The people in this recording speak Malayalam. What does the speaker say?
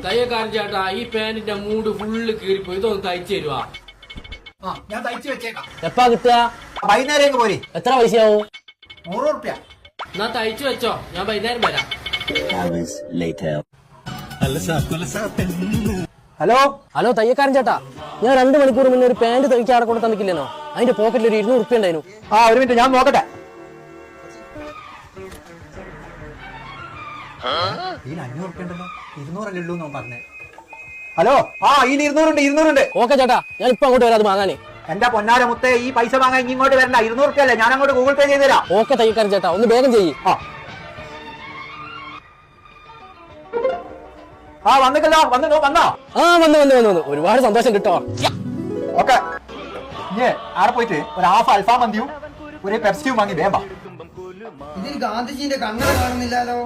തയ്യക്കാരൻ ചേട്ടാ ഈ പാന്റിന്റെ മൂട് ഫുള്ള് കീറിപ്പോയി ഇതൊന്ന് തയ്ച്ചു തരുവാ. ഞാൻ തയ്ച്ചു വെച്ചേക്കാം. എപ്പാ കിട്ടുക? വൈകുന്നേരം പോരി. എത്ര പൈസയാവും? 100 റുപ്യ. എന്നാ തയ്ച്ചു വെച്ചോ, ഞാൻ വൈകുന്നേരം വരാം. ഹലോ ഹലോ തയ്യക്കാരൻ ചേട്ടാ, ഞാൻ 2 മണിക്കൂർ മുന്നേ ഒരു പാന്റ് തയ്ക്കാൻ അവിടെ കൊണ്ട് തന്നിക്കില്ലേനോ? അതിന്റെ പോക്കറ്റിൽ ഒരു 200 റുപ്യ ഉണ്ടായിരുന്നു. ഒരു മിനിറ്റ് ഞാൻ നോക്കട്ടെ. ഇതിൽ 500 റുപ്യ ഉണ്ടല്ലോ. 200 അല്ലേ ഉള്ളൂ പറഞ്ഞേ. ഹലോ ഇതിൽ 200 ഉണ്ട്. ഓക്കെ ചേട്ടാ, ഞാൻ ഇപ്പൊ അങ്ങോട്ട് വരാം അത് വാങ്ങാനേ. എന്റെ പൊന്നാര മുത്തേ, ഈ പൈസ വാങ്ങാൻ ഇങ്ങോട്ട് വരണ്ട. 200 റുപ്യ അല്ലേ, ഞാൻ അങ്ങോട്ട് ഗൂഗിൾ പേ ചെയ്ത് തരാം. ഓക്കെ തയ്യക്കാരൻ ചേട്ടാ, ഒന്ന് വേഗം ചെയ്യ്. വന്നിക്കല്ലോ. വന്നോ വന്നു ഒരുപാട് സന്തോഷം കിട്ടോ. ഓക്കെ, ഇനി ആടെ പോയിട്ട് ഒരു ഹാഫ് അൽഫാം മന്തിയും ഒരു പെപ്സിയും വാങ്ങി വേമ്പ. ഇതിൽ ഗാന്ധിജിന്റെ കണ്ണട കാണുന്നില്ലല്ലോ.